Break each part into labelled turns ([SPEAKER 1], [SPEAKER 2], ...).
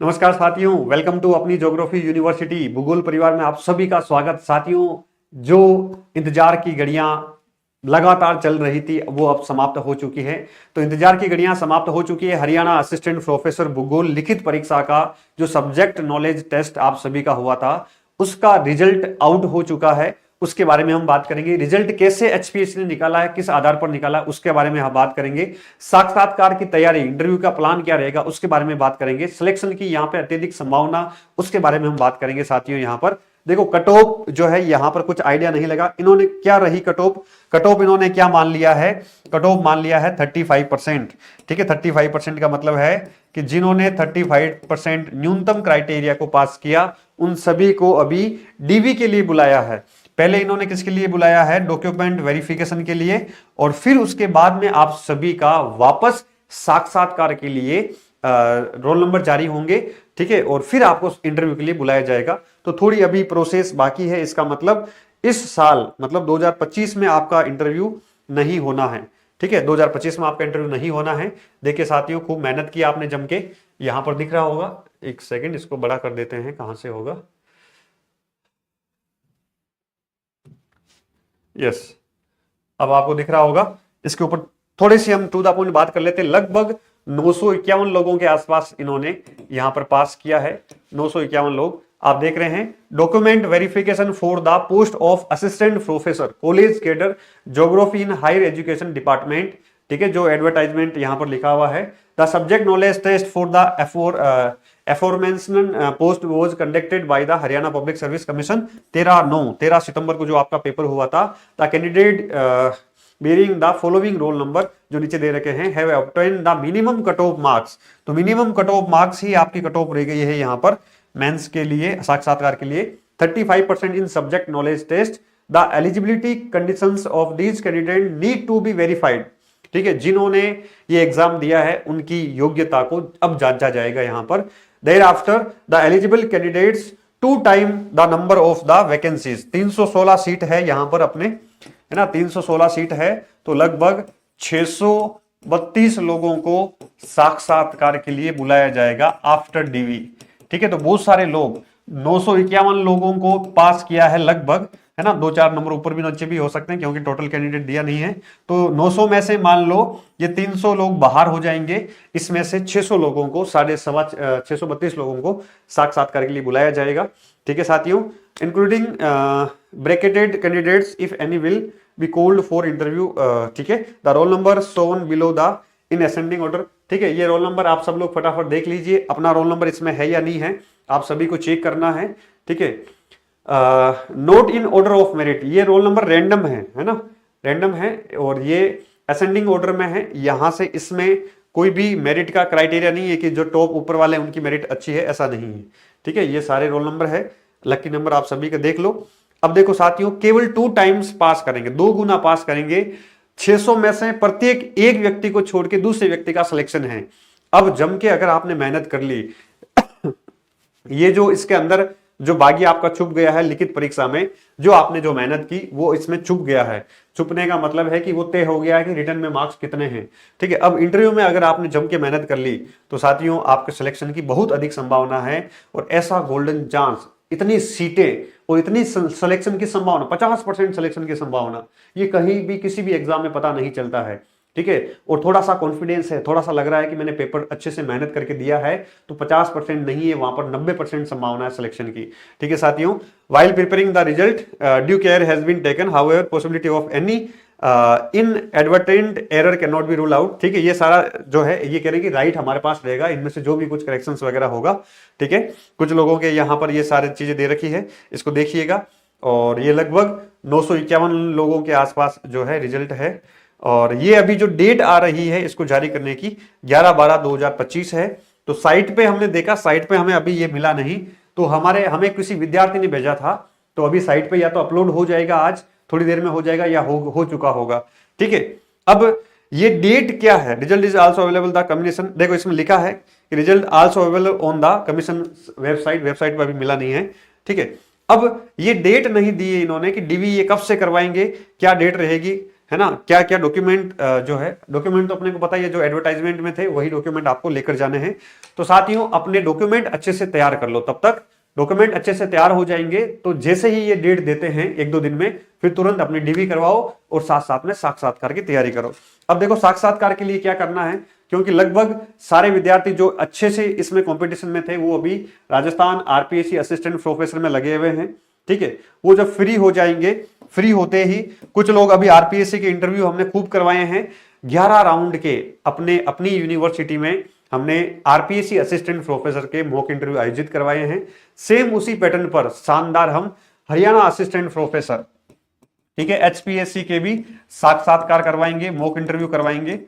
[SPEAKER 1] नमस्कार साथियों, welcome to अपनी ज्योग्राफी यूनिवर्सिटी भूगोल परिवार में आप सभी का स्वागत। साथियों, जो इंतजार की घड़ियां लगातार चल रही थी वो अब समाप्त हो चुकी है। तो इंतजार की घड़ियां समाप्त हो चुकी है। हरियाणा असिस्टेंट प्रोफेसर भूगोल लिखित परीक्षा का जो सब्जेक्ट नॉलेज टेस्ट आप सभी का हुआ था उसका रिजल्ट आउट हो चुका है। उसके बारे में हम बात करेंगे। रिजल्ट कैसे एचपीएससी ने निकाला है, किस आधार पर निकाला है, उसके बारे में हम बात करेंगे। साक्षात्कार की तैयारी, इंटरव्यू का प्लान क्या रहेगा, उसके बारे में बात करेंगे। सिलेक्शन की यहाँ पे अत्यधिक संभावना, उसके बारे में हम बात करेंगे। साथियों, यहाँ पर देखो कट ऑफ जो है यहाँ पर कुछ आइडिया नहीं लगा। इन्होंने क्या रही कट ऑफ इन्होंने क्या मान लिया है? कट ऑफ मान लिया है 35%। ठीक है, 35% का मतलब है कि जिन्होंने 35% न्यूनतम क्राइटेरिया को पास किया उन सभी को अभी डीवी के लिए बुलाया है। पहले इन्होंने किसके लिए बुलाया है? डॉक्यूमेंट वेरिफिकेशन के लिए, और फिर उसके बाद में आप सभी का वापस साक्षात्कार के लिए रोल नंबर जारी होंगे। ठीक है, और फिर आपको इंटरव्यू के लिए बुलाया जाएगा। तो थोड़ी अभी प्रोसेस बाकी है। इसका मतलब इस साल, मतलब 2025 में आपका इंटरव्यू नहीं होना है। ठीक है, 2025 में आपका इंटरव्यू नहीं होना है। देखिए साथियों, खूब मेहनत की आपने जम के। यहां पर दिख रहा होगा, एक सेकेंड इसको बड़ा कर देते हैं, कहां से होगा। यस, अब आपको दिख रहा होगा। इसके ऊपर थोड़ी सी हम टू द पॉइंट बात कर लेते हैं। लगभग 951 लोगों के आसपास इन्होंने यहां पर पास किया है। 951 लोग आप देख रहे हैं। Document verification for the post of assistant professor college cadre geography in higher education department. ठीक है, जो एडवर्टाइजमेंट यहां पर लिखा हुआ है। The subject knowledge test for the aforementioned post was conducted by the Haryana public service commission. 13 सितंबर को जो आपका पेपर हुआ था। The candidate bearing the following roll number, जो नीचे दे रखे हैं, have obtain the minimum cut of marks. तो मिनिमम कट ऑफ मार्क्स ही आपकी कट ऑफ रह गई है यहां पर मेंस के लिए, साक्षात्कार के लिए। 35% in subject knowledge test. The eligibility conditions of these candidate need to be verified. ठीक है, जिन्होंने ये एग्जाम दिया है उनकी योग्यता को अब जांचा जाएगा यहां पर। Thereafter the eligible candidates two time the number of the vacancies. 316 seat है यहां पर अपने, है ना, 316 सीट है। तो लगभग 632 लोगों को साक्षात्कार के लिए बुलाया जाएगा आफ्टर डीवी। ठीक है, तो बहुत सारे लोग, 951 लोगों को पास किया है लगभग, है ना। 2-4 नंबर ऊपर भी नीचे भी हो सकते हैं क्योंकि टोटल कैंडिडेट दिया नहीं है। तो 900 में से मान लो ये 300 लोग बाहर हो जाएंगे। इसमें से 600 लोगों को, 632 लोगों को साक्षात्कार के लिए बुलाया जाएगा। ठीक है साथियों, including bracketed candidates if any will be called for interview. ठीक है, the roll number shown below the in ascending order. ठीक है, ये रोल नंबर आप सब लोग फटाफट देख लीजिए, अपना रोल नंबर इसमें है या नहीं है, आप सभी को चेक करना है। ठीक है, note in order of merit, ये रोल नंबर रैंडम है ना, रैंडम है, और ये असेंडिंग ऑर्डर में है। यहां से इसमें कोई भी मेरिट का क्राइटेरिया नहीं है कि जो टॉप ऊपर वाले उनकी मेरिट अच्छी है, ऐसा नहीं है। ठीक है, ये सारे रोल नंबर है, लकी नंबर आप सभी का देख लो। अब देखो साथियों, केवल 2 टाइम्स पास करेंगे, 2 गुना पास करेंगे। 600 में से प्रत्येक एक व्यक्ति को छोड़ के दूसरे व्यक्ति का सिलेक्शन है। अब जम के अगर आपने मेहनत कर ली ये जो इसके अंदर जो भाग्य आपका छुप गया है लिखित परीक्षा में, जो आपने जो मेहनत की वो इसमें छुप गया है। छुपने का मतलब है कि वो तय हो गया है कि रिटर्न में मार्क्स कितने हैं। ठीक है, अब इंटरव्यू में अगर आपने जम के मेहनत कर ली तो साथियों आपके सिलेक्शन की बहुत अधिक संभावना है। और ऐसा गोल्डन चांस, इतनी सीटें और इतनी सिलेक्शन की संभावना, 50% सिलेक्शन की संभावना, ये कहीं भी किसी भी एग्जाम में पता नहीं चलता है। ठीक है, और थोड़ा सा कॉन्फिडेंस है, थोड़ा सा लग रहा है कि मैंने पेपर अच्छे से मेहनत करके दिया है, तो 50% नहीं है, वहां पर 90% संभावना है सिलेक्शन की। ठीक है साथियों, while preparing the result due care has been taken, however possibility of any inadvertent error cannot be ruled out। ठीक है, ये सारा जो है ये कह रहे हैं कि राइट हमारे पास रहेगा, इनमें से जो भी कुछ करेक्शंस वगैरह होगा। ठीक है, कुछ लोगों के यहाँ पर ये सारी चीजें दे रखी है, इसको देखिएगा। और ये लगभग 951 लोगों के आसपास जो है रिजल्ट है। और ये अभी जो डेट आ रही है इसको जारी करने की 11/12/2025 है। तो साइट पे हमने देखा, साइट पे हमें अभी ये मिला नहीं, तो हमें किसी विद्यार्थी ने भेजा था। तो अभी साइट पे या तो अपलोड हो जाएगा, आज थोड़ी देर में हो जाएगा, या हो चुका होगा। ठीक है, अब ये डेट क्या है? Result is also available the commission. देखो इसमें लिखा है कि result also available on the commission website पर अभी मिला नहीं है। ठीक है, अब ये डेट नहीं दी है इन्होंने कि डीवी ये कब से करवाएंगे, क्या डेट रहेगी, है ना, क्या क्या डॉक्यूमेंट जो है, डॉक्यूमेंट तो अपने को पता ही है, जो एडवर्टाइजमेंट में थे वही डॉक्यूमेंट आपको लेकर जाने हैं। तो साथियों अपने डॉक्यूमेंट अच्छे से तैयार कर लो, तब तक डॉक्यूमेंट अच्छे से तैयार हो जाएंगे तो जैसे ही ये डेट देते हैं 1-2 दिन में, फिर तुरंत अपनी डीवी करवाओ और साथ साथ में साक्षात्कार की तैयारी करो। अब देखो साक्षात्कार के लिए क्या करना है, क्योंकि लगभग सारे विद्यार्थी जो अच्छे से इसमें कंपटीशन में थे वो अभी राजस्थान आरपीएससी असिस्टेंट प्रोफेसर में लगे हुए हैं। ठीक है, वो जब फ्री हो जाएंगे, फ्री होते ही कुछ लोग अभी आरपीएससी के इंटरव्यू हमने खूब करवाए हैं, 11 राउंड के अपनी यूनिवर्सिटी में हमने आरपीएससी असिस्टेंट प्रोफेसर के मॉक इंटरव्यू आयोजित करवाए हैं। सेम उसी पैटर्न पर शानदार हम हरियाणा असिस्टेंट प्रोफेसर, ठीक है, एचपीएससी के भी साक्षात्कार करवाएंगे, मॉक इंटरव्यू करवाएंगे।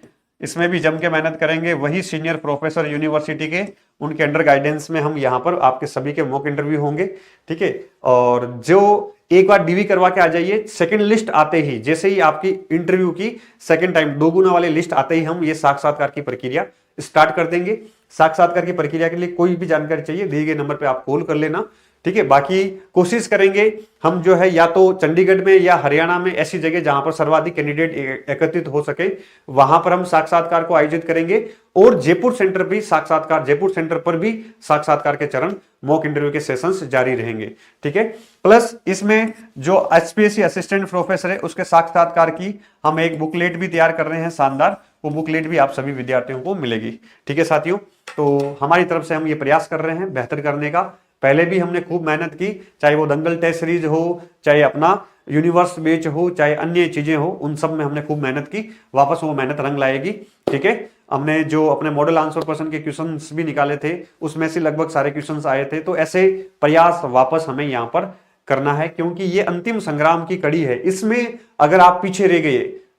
[SPEAKER 1] इसमें भी जम के मेहनत करेंगे, वही सीनियर प्रोफेसर यूनिवर्सिटी के, उनके अंडर गाइडेंस में हम यहाँ पर आपके सभी के मॉक इंटरव्यू होंगे। ठीक है, और जो एक बार डीवी करवा के आ जाइए, सेकंड लिस्ट आते ही, जैसे ही आपकी इंटरव्यू की सेकंड टाइम 2 गुना वाली लिस्ट आते ही हम ये साक्षात्कार की प्रक्रिया स्टार्ट कर देंगे। साक्षात्कार की प्रक्रिया के लिए कोई भी जानकारी चाहिए दिए गए नंबर पे आप कॉल कर लेना। ठीक है, बाकी कोशिश करेंगे हम जो है या तो चंडीगढ़ में या हरियाणा में ऐसी जगह जहां पर सर्वाधिक कैंडिडेट एकत्रित हो सके वहां पर हम साक्षात्कार को आयोजित करेंगे, और जयपुर सेंटर पर भी साक्षात्कार के चरण मॉक इंटरव्यू के सेशंस जारी रहेंगे। ठीक है, प्लस इसमें जो एचपीएससी असिस्टेंट प्रोफेसर है उसके साक्षात्कार की हम एक बुकलेट भी तैयार कर रहे हैं शानदार, वो बुकलेट भी आप सभी विद्यार्थियों को मिलेगी। ठीक है साथियों, तो हमारी तरफ से हम ये प्रयास कर रहे हैं बेहतर करने का। पहले भी हमने खूब मेहनत की, चाहे वो दंगल टेस्ट सीरीज हो, चाहे अपना यूनिवर्स बेच हो, चाहे अन्य चीजें हो, उन सब में हमने खूब मेहनत की, वापस वो मेहनत रंग लाएगी। ठीक है, हमने जो अपने मॉडल आंसर क्वेश्चन के क्वेश्चंस भी निकाले थे उसमें से लगभग सारे क्वेश्चंस आए थे, तो ऐसे प्रयास वापस हमें यहाँ पर करना है, क्योंकि ये अंतिम संग्राम की कड़ी है। इसमें अगर आप पीछे रह गए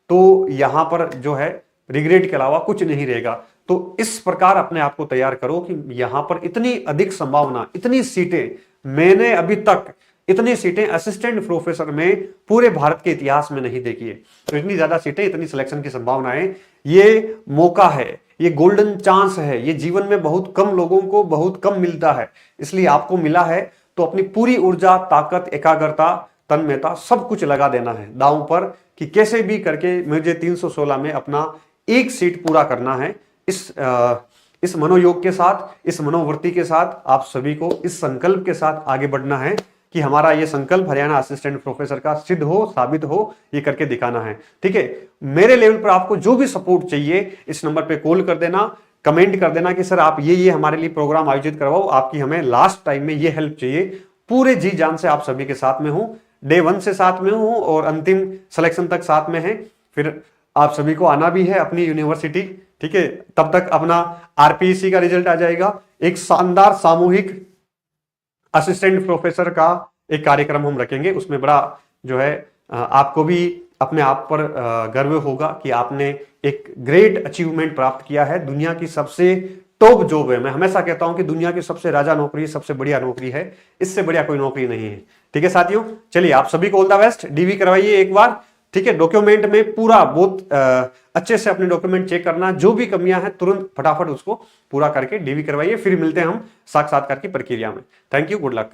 [SPEAKER 1] तो यहाँ पर जो है रिग्रेट के अलावा कुछ नहीं रहेगा। तो इस प्रकार अपने आप को तैयार करो कि यहां पर इतनी अधिक संभावना, इतनी सीटें, मैंने अभी तक इतनी सीटें असिस्टेंट प्रोफेसर में पूरे भारत के इतिहास में नहीं देखी है। तो इतनी ज्यादा सीटें, इतनी सिलेक्शन की संभावनाएं, ये मौका है, ये गोल्डन चांस है, ये जीवन में बहुत कम लोगों को बहुत कम मिलता है, इसलिए आपको मिला है। तो अपनी पूरी ऊर्जा, ताकत, एकाग्रता, तन्मयता सब कुछ लगा देना है दांव पर कि कैसे भी करके मुझे 316 में अपना एक सीट पूरा करना है। इस मनोयोग के साथ, इस मनोवृत्ति के साथ आप सभी को इस संकल्प के साथ आगे बढ़ना है कि हमारा ये संकल्प हरियाणा असिस्टेंट प्रोफेसर का सिद्ध हो, साबित हो, ये करके दिखाना है। ठीक है, मेरे लेवल पर आपको जो भी सपोर्ट चाहिए इस नंबर पे कॉल कर देना, कमेंट कर देना कि सर आप ये हमारे लिए प्रोग्राम आयोजित करवाओ, आपकी हमें लास्ट टाइम में ये हेल्प चाहिए। पूरे जी जान से आप सभी के साथ में हूं, डे 1 से साथ में हूं और अंतिम सिलेक्शन तक साथ में है। फिर आप सभी को आना भी है अपनी यूनिवर्सिटी। ठीक है, तब तक अपना आरपीएससी का रिजल्ट आ जाएगा, एक शानदार सामूहिक असिस्टेंट प्रोफेसर का एक कार्यक्रम हम रखेंगे, उसमें बड़ा जो है आपको भी अपने आप पर गर्व होगा कि आपने एक ग्रेट अचीवमेंट प्राप्त किया है। दुनिया की सबसे टॉप जॉब है, मैं हमेशा कहता हूं कि दुनिया की सबसे राजा नौकरी, सबसे बढ़िया नौकरी है, इससे बढ़िया कोई नौकरी नहीं है। ठीक है साथियों, चलिए आप सभी को ऑल द बेस्ट, डीवी करवाइए एक बार। ठीक है, डॉक्यूमेंट में पूरा बहुत अच्छे से अपने डॉक्यूमेंट चेक करना, जो भी कमियां हैं तुरंत फटाफट उसको पूरा करके डीवी करवाइए। फिर मिलते हैं हम साक्षात्कार की प्रक्रिया में। Thank you, good luck.